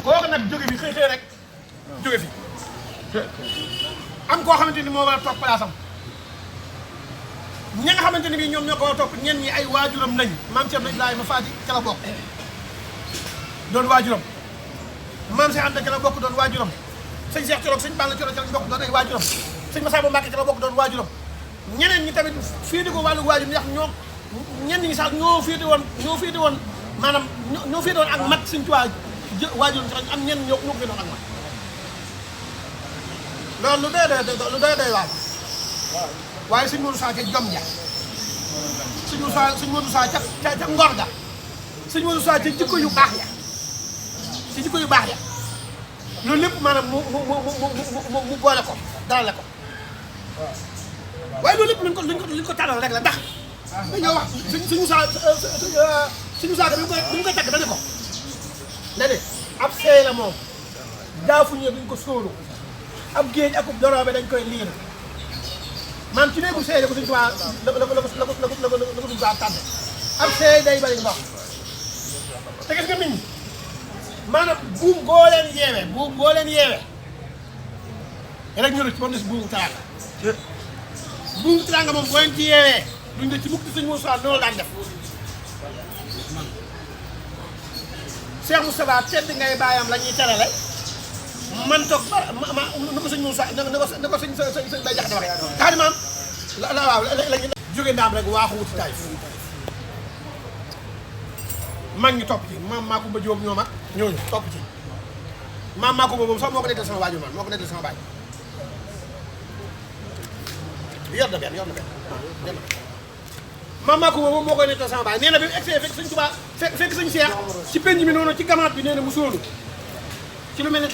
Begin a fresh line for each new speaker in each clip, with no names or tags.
kooku nag jóge fi xëy rek jóge fi am koo xamante ni moo war a toog palaasam ñi nga xamante ni bii ñoom ñoo ko war a topp ñenn ñi ay waajuram lañ maam Cerno Ibrahima Faati ca la bokk doon waajuram maam Cheikh Anta ca la bokk doon waajuram sëñ Cheikh Thioro sëñ Balla Thioro ca la bokk doon ay waajuram sëñ Massamba Mbacke ca la bokk doon waajuram ñeneen ñi tamit féete ko wàllu waajur ndax ñoo ñenn ñi sax ñoo féete woon maanaam ñoo féete woon ak mat sëñ Tuubaa waajuram sax am ñenn ñoo féete woon ak mat loolu lu doy waar waaye sëñ Modou Sa ca jom ja sëñ Modou Sa ca ngor ga sëñ Modou Sa ca jikko yu baax ya ci jikko yu baax ya loolu lépp maanaam mu boole ko dalale ko waaye loolu lépp luñ ko tànnal rek la ndax dañoo wax suñu Moussa ka bi ñu koy tagg dañu ko ne de ab seey la moom jaafuñee duñ ko sóolu ab géej akub doroobe dañ koy liir maam ci néegu seey la ko suñu tuwaa la ko suñu tuwaa tànn ab seey day bari ndox te gis nga nit ñi maanaam buum goo leen yeewee rek ñu rëcc ba mu des buumu teraanga buumu teraanga moom boo leen ci yeewee duñ de ci mukk sëñ Moussa noonu daan def Cheikh Moustapha tedd ngay bàyyam la ñuy terale man toog ma na ko sëñ Moussa na ko sëñ bay jaxate waxee daa di maam la waaw lañu jóge ndaam rek waaxu wuti Taïf mag ñi topp ci maam maa ko ba jóob ñoom ak ñooñu topp ci maam maa ko ba moom sax moo ko nettal sama waajur man moo ko nettal sama baay yor na benn maam maa ko ba moom moo koy nettal sama baay nee na bi mu egsee fekk sëñ Tuubaa fekk sëñ Seex ci penc mi noonu ci gamaat bi nee na mu sóolu ci lu mel ni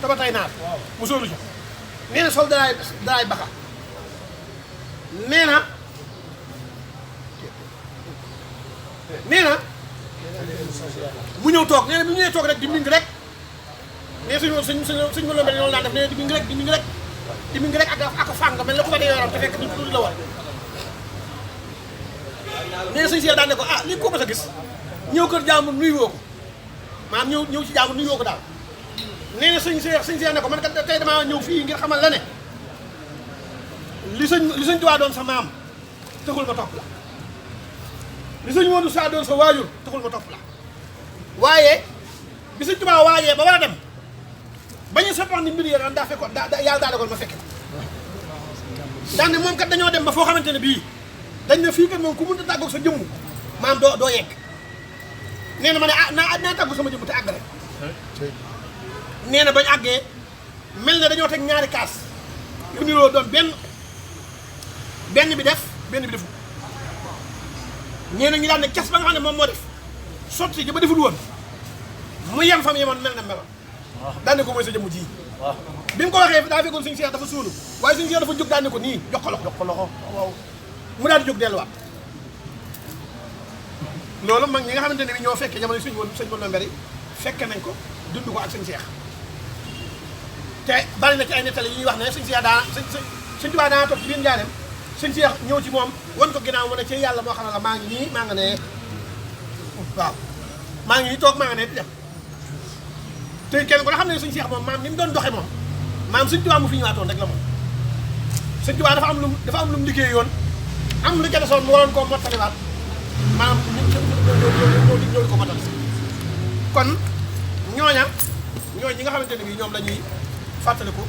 tabatay naar mu sóolu ci nee na sol daraay baxa nee na mu ñëw toog nee na bi mu ñëwee toog rek di ming rek mais suñ ma lombee noonu laa def nee na di ming rek ak fàng mel la ko fa dee yoram te fekk ni tuuti la war nee na suñ Seex daan ne ko lii ko mas a gis ñëw kër jàmbur nuyu woo ko maanaam ñëw ci jàmbur nuyu woo ko daal nee na suñ Seex ne ko man kat tey damaa ñëw fii ngir xamal la ne li sëñ Tuubaa doon sa maam taxul ma topp la li sëñ Modou Sa doon sa waajur taxul ma topp la waaye bi sëñ Tuubaa waajee ba war a dem bañu soppax ni mbir yi daa fekkoon yàlla daa dogal ma fekke daan ne moom kat dañoo dem ba foo xamante ne bii dañ ne fii kat moom ku mënta tàggoog sa jëmm maam doo yegg nee na ma ne naa tàggu sama jëmm te àggale nee na bañ àggee mel ne dañoo teg ñaari kaas yu niroo doon benn bi def benn bi defu ñee ñu daan ne cas ba nga xam ne moom moo def sotti ji ba deful woon mu yem fam yemoon mel na meloon daan ne ko mooy sa jëmm ji bi mu ko waxee daa fekkoon suñu Seex dafa suulu waaye suñu Seex dafa jóg daan ne ko nii jox ko loxo waaw mu daal di jóg delluwaat loolu mag ñi nga xamante ne bi ñoo fekkee jamono sëñ Modou Mbéri fekke nañ ko dund ko ak sëñ Seex te bari na ci ay nettali yi ñuy wax ne sëñ Seex sëñ Tuubaa daana toog ci biir njaareem sëñ Seex ñëw ci moom wan ko ginnaaw mu ne ci yàlla moo xam ne la maa ngi nii maa nga ne waaw maa ngi nii toog maa nga ne di dem te kenn ko nga xam ne sëñ Seex moom maam ni mu doon doxe moom maam sëñ Tuubaa mu fi ñëwaatoon rek la moom sëñ Tuubaa dafa am lu mu liggéey yoon am lu jadesoon mu waroon koo mottaliwaat maam ñoo ko mottali kon ñooña ñi nga xamante ne bii ñoom la ñuy fàttaliku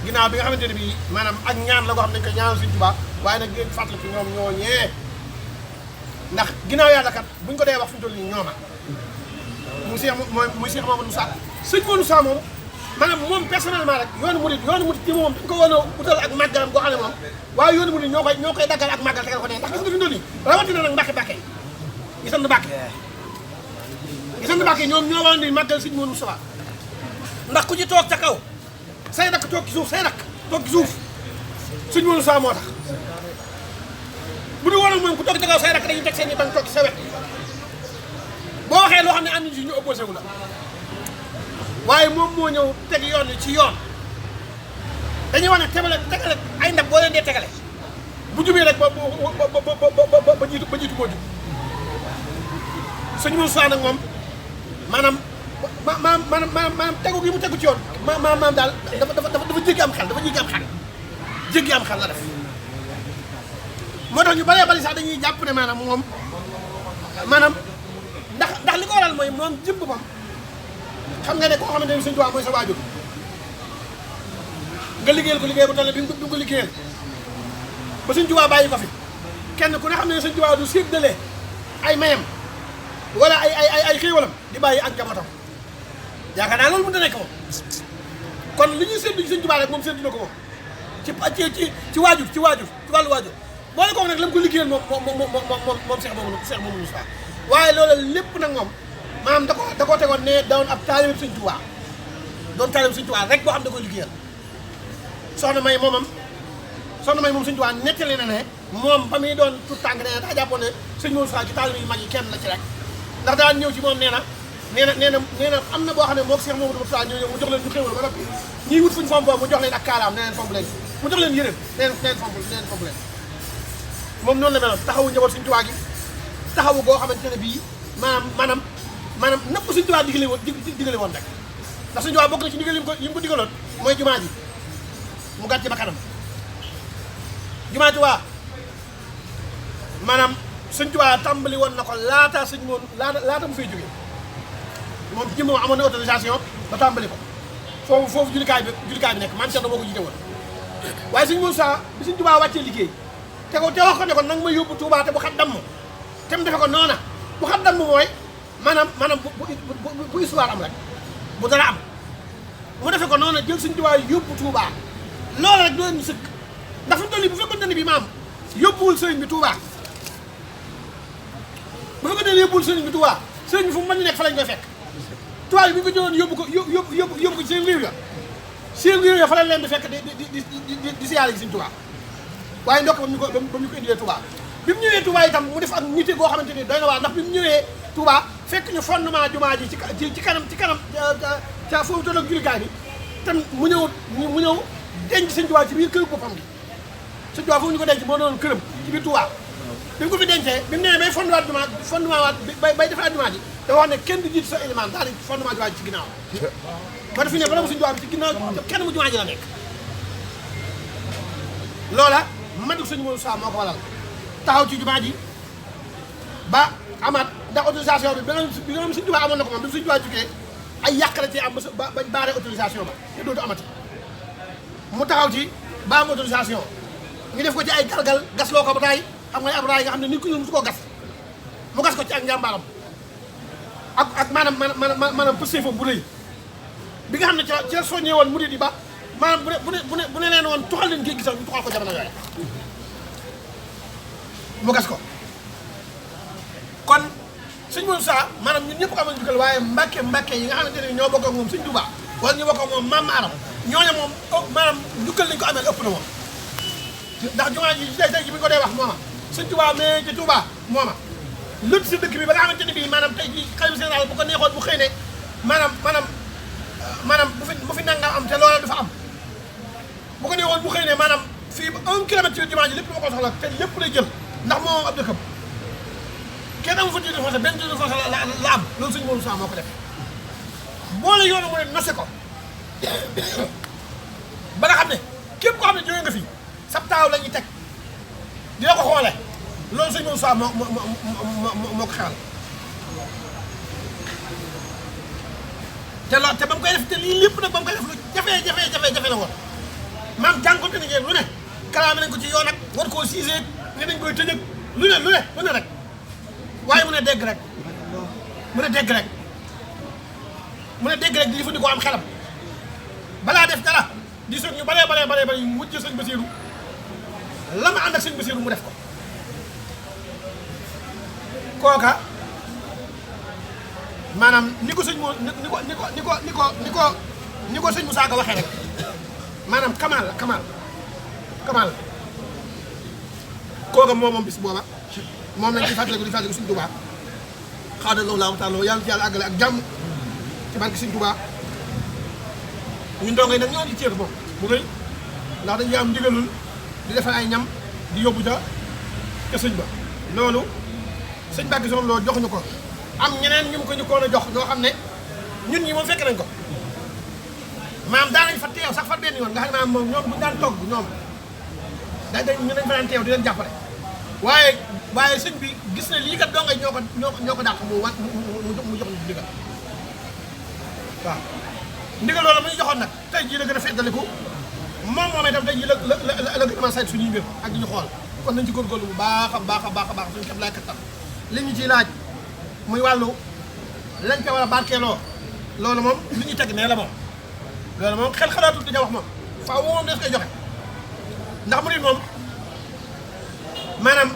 ginnaaw bi nga xamante ne bii maanaam ak ñaan la ko xam ne dañ koy ñaanal Sëñ Tuubaa waaye nag ngeen fàttaliku ñoom ñooñee ndax ginnaaw yàlla kat buñ ko dee wax fu ñu toll nii ñooma muy Cheikh Mamadou Moussa sëñ Modou Sa moom maanaam moom personnellement rek yoonu murid ci moom dañ ko woon a utal ak màggalam goo xam ne moom waaye yoonu murid ñoo koy daggal ak màggal tegal ko ne ndax gis nga fi ñu toll nii rawatina nag Mbàkke gisan Mbàkke ñoom ñoo waroon di màggal sëñ Modou Sa ndax ku ci toog ca kaw say rakk toog ci suuf sëñ Modou Sa moo tax bu dul woon ak moom ku toog ca kaw say rakk dañuy teg seen i bañ toog ci sa wet boo waxee loo xam ne am nañu si ñu opposé wu la waaye moom moo ñëw teg yoon wi ci yoon dañuy wax ne tegale ay ndab boo leen dee tegale bu jubee rek ba jiitu moo jub sëñ Modou Sa nag moom maanaam maanaam tegu gi mu tegu ci yoon maanaam daal dafa jéggi am xel jéggi am xel la def moo tax ñu bëree bëri sax dañuy jàpp ne maanaam moom maanaam ndax li ko waral mooy moom jëm boppam xam nga ne koo xamante ne Sëñ Tuubaa mooy sa waajur nga liggéeyal ko liggéey bu toll bi nga ko liggéeyal ba Sëñ Tuubaa bàyyi ko fi kenn ku ne xam ne Sëñ Tuubaa du séddale ay mayam wala ay xéewalam di bàyyi ak njabootam yaakaar naa loolu mënut a nekk moom kon li ñuy séddu ci Sëñ Tuubaa rek moom séddu na ko moom ci waajur ci wàllu waajur boole ko nag la mu ko liggéeyal moom Seex moomu Mustafaa waaye loolu lépp nag moom maanaam da koo tegoon ne doon ab taalibe Sëñ Tuubaa doon taalibe Sëñ Tuubaa rek boo xam da koy liggéeyal soxna may moom Sëñ Tuubaa nettali na ne moom ba muy doon tout tànk nee na daa jàppoon ne Sëñ Mustafaa ci taalibe yu mag yi kenn la ci rek ndax daan ñëw ci moom nee na am na boo xam ne moom Seex Mamadu Mustafaa ñëw mu jox leen ñu xéwal ba noppi ñuy wut fuñ fompoo mu jox leen ak kaalaam ne leen fomp leen mu jox leen yërëm ne leen fomp leen moom noonu la meloon taxawu njaboot Sëñ Tuubaa gi taxawu goo xamante ne bii maanaam nëpp Sëñ Tuubaa digale woon rek ndax Sëñ Tuubaa bokk na ci ndigal yi mu ko digaloon mooy jumaa ji mu gàcce ba kanam jumaa ji waa maanaam Sëñ Tuubaa tàmbali woon na ko laata mu fay jógee moom ci moom amoon na autorisation ba tàmbali ko foofu jullikaay bi nekk man Cerno moo ko jiite woon waaye Sëñ Muusaa bi Sëñ Tuubaa wàccee liggéey te wax ko ne ko nag ma yóbbu Tuubaa te bu xat damm te mu defe ko noona bu xat damm mooy maanaam bu histoire am rek bu dara am mu defe ko noona jël Sëñ Tuubaa yóbbu Tuubaa loolu rek doon ñu sëkk ndax fi mu toll nii bu fekkoon ne bi maam yóbbuwul sëriñ bi Tuubaa bu fekkoon ne yóbbuwul sëriñ bi Tuubaa sëriñ bi fu mu mën di nekk fa lañ koy fekk Tuubaa bi bu ñu ko jëloon yóbbu ko ci seen réew ya fa lañ leen di fekk di siyaare gi Sëñ Tuubaa waaye ndokk ba mu ko indilee Touba bi mu ñëwee Touba itam mu def ak nité goo xamante ni doy na waar ndax bi mu ñëwee Touba fekk ñu fondement jumaa ji ci kanam ca foofu tolloog jullikaay bi te mu ñëw denc Sëñ Tuubaa ci biir kër boppam gi Sëñ Tuubaa foofu ñu ko denc moo doon këram ci biir Touba bi mu ko fi dencee bi mu nee bay fondement waat bay defaat jumaa ji dafa wax ne kenn du jiitu sa élément daal di fondement jumaa ji ci ginnaaw ba dafi ne bala mu Sëñ Tuubaa bi ci ginnaaw kenn mu jumaa ji la nekk loola matu Sëñ Muusaa moo ko waral taxaw ci jumaa ji ba amaat ndax autorisation bi bi nga xam Sëñ Tuubaa amoon na ko moom bi Sëñ Tuubaa jógee ay yàq la ci am ba baaree autorisation ba te dootu amati mu taxaw ci ba am autorisation ñu def ko ci ay galgal gas loo ko ba taay xam nga ab raay nga xam ne nit ku ñuul musu koo gas mu gas ko ci ak njàmbaaram ak maanaam pësté foofu bu rëy bi nga xam ne ci la soññee woon murid yi ba maanaam bu ne leen woon tuxal leen géej gi sax ñu tuxal ko jamono yooyu mu gas ko kon Sëñ Muusaa maanaam ñun ñëpp amoon njukkal waaye mbàkke yi nga xamante ne ñoo bokk ak moom Sëñ Tuubaa wala ñu bokk ak moom maam Maaram ñooñu moom maanaam njukkal lañ ko amee ëpp na moom ndax jumaa ji tey ji bi ñu ko dee wax mooma Sëñ Tuubaa mais ci Tuubaa mooma lëtt si dëkk bi ba nga xamante ne bii maanaam tey ji xalifa général bu ko neexoon bu xëy ne maanaam bu fi nangam am te loola du fa am bu ko neexoon bu xëy ne maanaam fii ba 1 kilomètre ci jumaa ji lépp lu ma ko soxla te lépp lay jël ndax moom ab dëkkam kenn amu fa titre foncier benn titre foncier la am loolu Sëñ Muusaa moo ko def boole yoonu mu ne nose ko ba nga xam ne képp koo xam ne jógee nga fi sab taaw la ñuy teg di la ko xoole loolu Sëñ Muusaa moo ko xewal te ba mu koy def te lii lépp nag ba mu koy def lu jafe la woon maam jànkonte ni ngeen lu ne kalaame nañ ko ci yoon ak war koo siisee ne nañ koy tëjëg lu ne rek waaye mu ne dégg rek di jëfandikoo am xelam balaa def dara di soog ñu bare yu mujj Sëñ Basiiru la ma ànd ak Sëñ Basiiru mu def ko kooka maanaam ni ko Sëñ Muusaa Ka waxee rek maanaam kamal la kooka moom bis booba moom lañ di fàttaliku Sëñ Tuubaa xaada loolu laa waxtaan yàlla ci yàlla àggale ak jàmm ci barke Sëñ Tuubaa ñun ndongo yi nag ñoo ci cër moom bu rëy ndax dañuy am ndigalul di defal ay ñam di yóbbu ca sëñ ba loolu sëñ Mbàkke Soxna Lo jox ñu ko am ñeneen ñu ko ñu koon a jox ñoo xam ne ñun ñi moom fekk nañ ko maam daanañ fa teew sax fa benn yoon nga xam ne moom ñoom bu daan togg ñoom ñu dañ fa daan teew di leen jàppale waaye sëñ bi gis na lii kat dongay ñoo ko dàq mu jox ñu ndigal waaw ndigal loolu mu ñu joxoon nag tey jii la gën a feddaliku moom itam tey jii la gën a mën a sayt suñuy mbir ak di ñu xool kon nañ ci góorgóorlu bu baax a baax a baax a baax suñu képp laay kattan li ñu ciy laaj muy wàllu lañ ko war a barkeeloo loolu moom li ñuy teg nee la moom loolu moom xel xalaatul di ca wax moom faaw moom des koy joxe ndax murid moom maanaam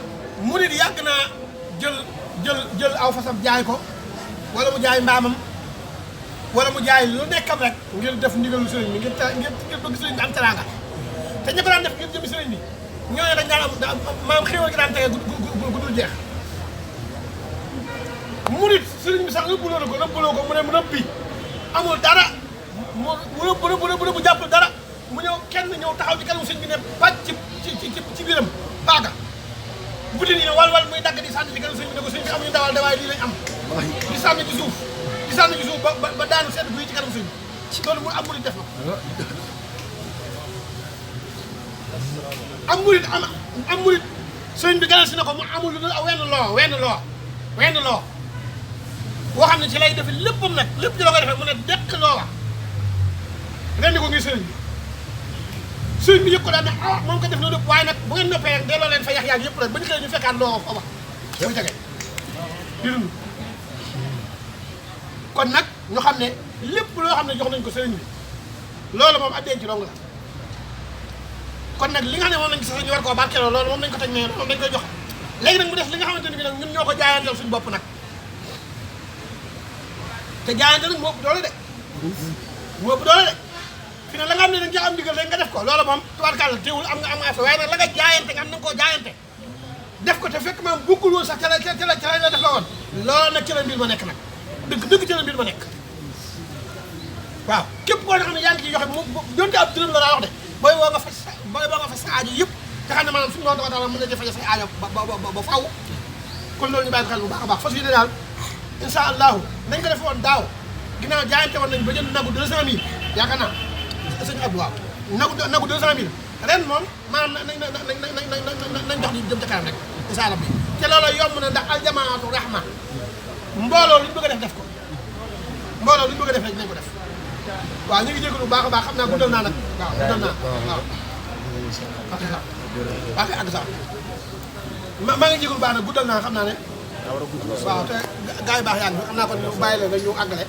murid yàgg naa jël aw fasam jaay ko wala mu jaay mbaamam wala mu jaay lu nekkam rek ngir def ndigalu sëriñ bi ngir bëgg sëriñ bi am teraanga te ña ko daan def ngir jëmi sëriñ bi ñooñu dañ daan am maam xéwal gi daan tege gu dul jeex murid sëriñ bi sax rëbbuloo ko mu ne mu rëbbi amul dara mu rëbb jàppul dara mu ñëw kenn ñëw taxaw ci kanamu sëriñ bi ne pàcc ci biiram baaga buddi nii ne wal muy dagg di sànni ci kanamu sëriñ bi ne ko sëriñ bi amuñu dawal dawaay lii lañ am di sànni ci suuf ba daanu sedd guy ci kanamu sëriñ bi loolu mu am murid def na am murid sëriñ bi gënal si na ko mu amul lu dul wenn loo boo xam ne ci lay defe léppam nag lépp ci la koy defee mu ne dekk loo wax rendi ko ngir sëriñ bi yëg ko daan ne moom ko def na lépp waaye nag bu ngeen noppee rek delloo leen fa yax yëpp rek ba ñu xëy ñu fekkaat loo fa wax muy jege di dund kon nag ñu xam ne lépp loo xam ne jox nañ ko sëriñ bi loolu moom ak denc dong la kon nag li nga xam ne moom lañ gis ñu war koo barkeeloo loolu moom nañ ko teg ne moom dañ koy joxe léegi nag mu def li nga xamante ne bi nag ñun ñoo ko jaayanteel suñu bopp nag te jaayante nag moo ëpp doole de fi ne la nga xam ne dañ cee am ndigal rek nga def ko loolu moom tubaarkàlla teewul am nga affaire waaye nag la nga jaayante nga am na nga koo jaayante def ko te fekk maam bukkul woon sax ca la def la woon loolu nag ci la mbir ma nekk nag dëgg ci la mbir ma nekk waaw képp koo xam ne yaa ngi ciy joxe moom donte ab dërëm la daa wax de booy boo nga fas sa aajo yëpp te xam ne maanaam suñu doon taala mën na jafe sa aajo ba faw kon loolu ñu bàyyi xel bu baax a baax fas yéene daal incha allahu nañ ko def woon daaw ginnaaw jaayante woon nañ ba jënd nagu 200000 yaakaar naa sëñ Abdou waaw nagu 200000 ren moom maanaam nañ jox li jëm ca kanam rek incha allah bi te loolu yomb na ndax aljamaatu rahma mbooloo lu ñu bëgg a def ko mbooloo lu ñu bëgg a def rek nañ ko def waaw ñu ngi jégalu bu baax a baax xam naa guddal naa nag waaw guddal naa waaw ak sax maa ngi jégalu baax nag guddal naa xam naa ne waaw te gars yi baax yaa ngi xam naa kon ñu bàyyi la nga ñu àggale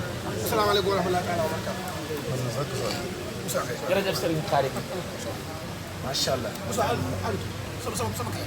asalaamaaleykum wa rahmatulah taala wa barakatu
jërëjëf Serigne Karim macha allah
sama kay